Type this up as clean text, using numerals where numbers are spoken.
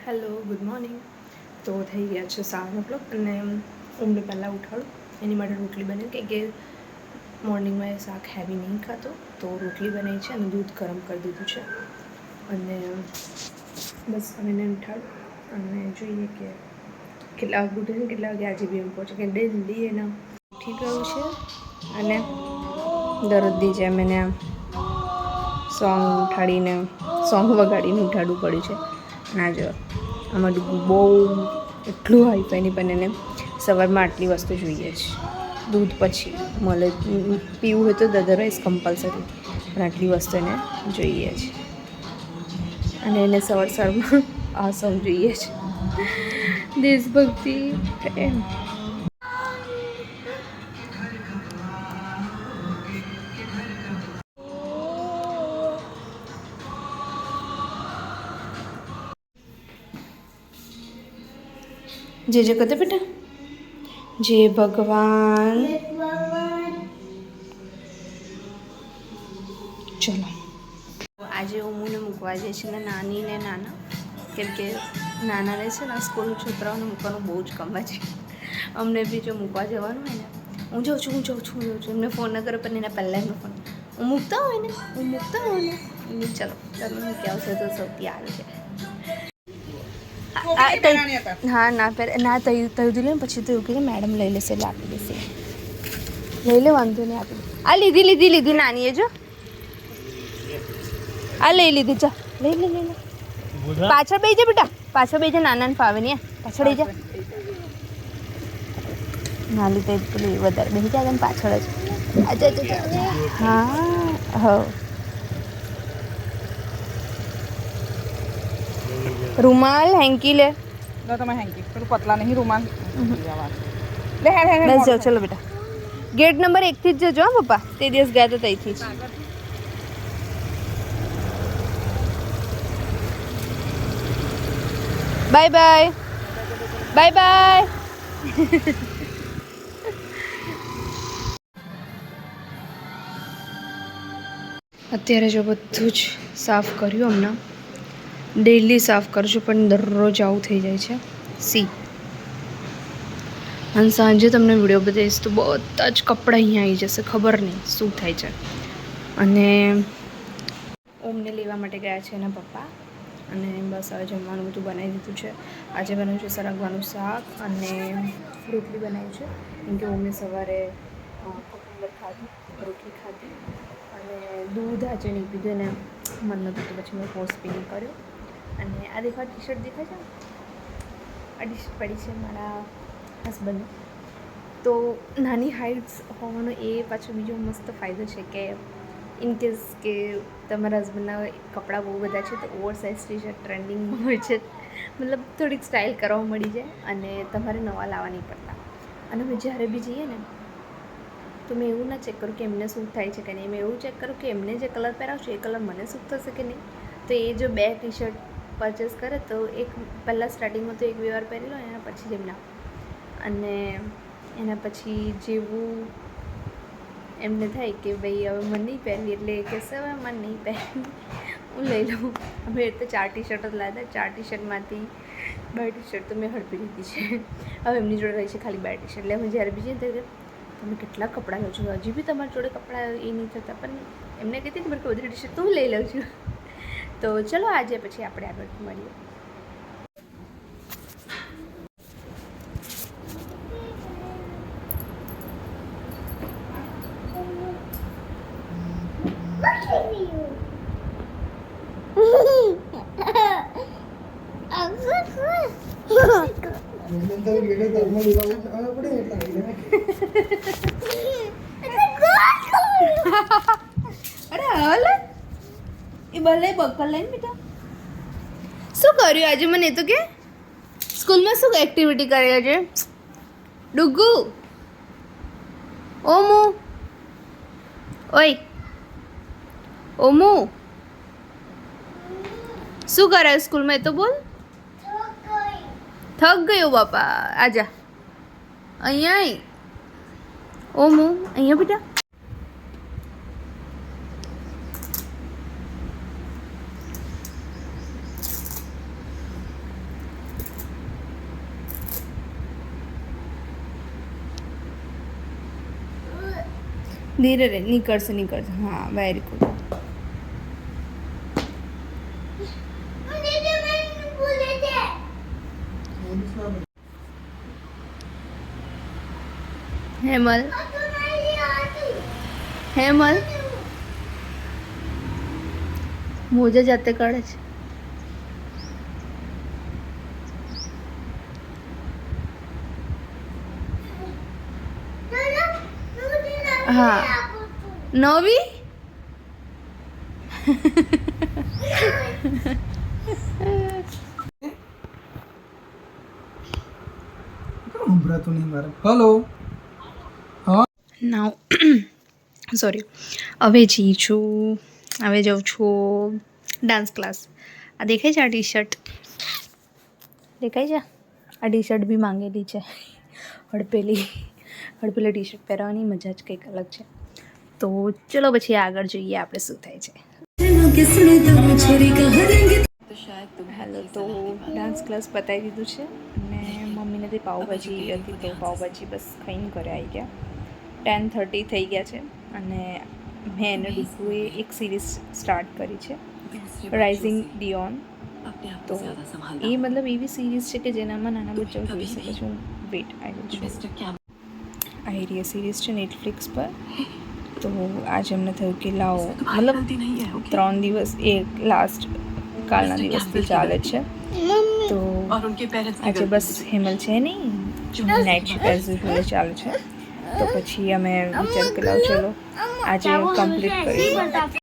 Hello good morning. તો થઈ ગયા છે 7:00 અને ઊંઘને પહેલાં ઉઠાડું એની માટે રોટલી બની કે મોર્નિંગમાં એ શાક હેવી નહીં ખાતો, તો રોટલી બનાવી છે અને દૂધ ગરમ કરી દીધું છે. અને બસ હવે એને ઉઠાડું અને જોઈએ કે કેટલા વાગે ઉઠે છે, કેટલા વાગે આજે બી એમ પહોંચે કે ડેલી એના ઉઠી ગયું છે. અને દરરોજની જેમ એને સોંગ વગાડીને ઉઠાડવું પડ્યું છે. ના જો આમાં બહુ એટલું હાઈફાઈ નહીં, પણ એને સવારમાં આટલી વસ્તુ જોઈએ જ. દૂધ પછી મળે પીવું હોય તો અધરવાઇઝ કમ્પલસરી, પણ આટલી વસ્તુ એને જોઈએ જ. અને એને સવારમાં આ સોંગ જોઈએ જ, દેશભક્તિ એમ. જે કરતે બેટા, જય ભગવાન. ચલો આજે ઉમુને મૂકવા જાય છે ને નાની ને નાના, કેમ કે નાના રહે છે ને સ્કૂલ છોકરાઓને મૂકવાનું બહુ જ ગમે છે. અમને બી જો મૂકવા જવાનું હોય ને, હું જાઉં છું એમને ફોન ન કરો, પણ એના પહેલાં એમનો ફોન હું મૂકતા હોય ને ચલો મૂકી આવશે તો સૌથી સારું છે. હા ના તયું લે ને પછી તો એવું કહીને મેડમ લઈ લેશે એટલે આપી દેશે. લઈ લે, વાંધો નહીં, આપી દે. આ લીધી નાની એ જો આ લઈ લીધી. ચા લઈ લે. પાછળ બેસી જા બેટા, પાછળ બેસી જા, નાનાને ફાવે નહીં. પાછળ બેસી જા. ના લીધે પેલી વધારે બેસી જાય ને પાછળ જ. હા રૂમાલ હેન્કી લે. તમે હેન્કી પેલું પતલા નહીં રૂમાલ બસ જાઓ. ચલો બેટા, ગેટ નંબર 1 થી જ જજો. હા પપ્પા તે દિવસ ગયા તો ત્યાંથી જ. Bye bye. અત્યારે જો બધું જ સાફ કર્યું. હમણાં ડેલી સાફ કરું છું, પણ દરરોજ આવું થઈ જાય છે. અને સાંજે તમને વિડીયો બતાવીશ તો બધા જ કપડાં અહીંયા આવી જશે, ખબર નહીં શું થાય છે. અને ઓમને લેવા માટે ગયા છે એના પપ્પા. અને બસ હવે જમવાનું બધું બનાવી દીધું છે. આજે બનાવ્યું છે સરગવાનું શાક અને રોટલી બનાવી છે, કેમ કે ઓમે સવારે કુકુંબર ખાધું, રોટલી ખાધી અને દૂધ આજે નહીં પીધું, એને મન નહોતું, તો પછી મેં ફોર્સ બી નહીં કર્યો. અને આ દેખાય ટી-શર્ટ દેખાય છે, આ ટી-શર્ટ પડી છે મારા હસબન્ડને. તો નાની હાઇટ્સ હોવાનો એ પાછો બીજો મસ્ત ફાયદો છે કે ઇનકેસ કે તમારા હસબન્ડના કપડાં બહુ બધા છે તો ઓવરસાઇઝ ટી-શર્ટ ટ્રેન્ડિંગમાં હોય છે, મતલબ થોડીક સ્ટાઇલ કરવા મળી જાય અને તમારે નવા લાવવા નહીં પડતા. અને અમે જ્યારે બી જઈએ ને તો મેં એવું ના ચેક કરું કે એમને સૂટ થાય છે કે નહીં, મેં એવું ચેક કરું કે એમને જે કલર પહેરાવશે એ કલર મને સૂટ થશે કે નહીં. તો એ જો 2 ટી-શર્ટ પરચેસ કરે તો એક પહેલાં સ્ટાર્ટિંગમાં તો 1-2 વાર પહેરી લો, એના પછી જ એમના, અને એના પછી જેવું એમને થાય કે ભાઈ હવે મને નહીં પહેરવી, એટલે એ કહેશે હવે મને નહીં પહેરવી, હું લઈ લઉં. અમે તો 4 ટી-શર્ટ જ લાવ્યા. 4 ટી-શર્ટમાંથી 2 ટી-શર્ટ તો મેં હડપી લીધી છે. હવે એમની જોડે રહી છે ખાલી 2 ટી-શર્ટ. એટલે અમે જ્યારે બી જઈએ ત્યારે તમે કેટલા કપડાં લો છો, હજી બી તમારી જોડે કપડાં એ નહીં થતા, પણ એમને કહેતી હતી કે બધી ટી-શર્ટ તો હું લઈ લઉં છું. તો ચલો આજે પછી આપણે આગળ મળીએ. અરે હાલ એ ભલે બકલ લઈને બેટા. શું કર્યું આજે મને તો કે સ્કૂલમાં શું એક્ટિવિટી કરી આજે? ડુગુ, ઓમુ, ઓય ઓમુ, શું કરાયું સ્કૂલમાં? એ તો બોલ. થક ગયો બાપા. આજા અહીંયા. ઓમુ અહીંયા બેટા. ધીરે રે, નીકળશે. હા, વેરી ગુડ. હેમલ મોજા જાતે કાઢે છે. હા, નવી સંભળાતું નહીં મારે. હલો. નાવ સોરી. હવે જાઉં છું ડાન્સ ક્લાસ. આ દેખાય છે? આ ટી શર્ટ દેખાય છે? આ ટી શર્ટ બી માંગેલી છે. હડપેલી ટી શર્ટ પહેરવાની મજા જ કંઈક અલગ છે. તો ચલો પછી આગળ જોઈએ આપણે શું થાય છે. હેલો, તો ડાન્સ ક્લાસ પતાવી દીધું છે અને મમ્મીને તે પાઉંભાજી હતી તો પાઉંભાજી બસ ખાઈને ઘરે આવી ગયા. 10:30 થઈ ગયા છે અને મેં એને ડીકુએ એક સિરીઝ સ્ટાર્ટ કરી છે, રાઇઝિંગ ડિયોન. તો એ મતલબ એવી સિરીઝ છે કે જેનામાં નાના બચ્ચાઓ જોઈ શકે છે. હું વેટ આવી છું. આ એરિયા સિરીઝ છે નેટફ્લિક્સ પર. તો આજે અમને થયું કે લાવો, મતલબ 3 દિવસ લાસ્ટ કાલના દિવસથી ચાલે છે. તો આજે બસ હેમલ છે નહીં, નાઇટ શિફ્ટ એઝ યુઝ્યુઅલ ચાલે છે. તો પછી અમે વિચાર કે લાવ ચલો આજે કમ્પ્લીટ કરી.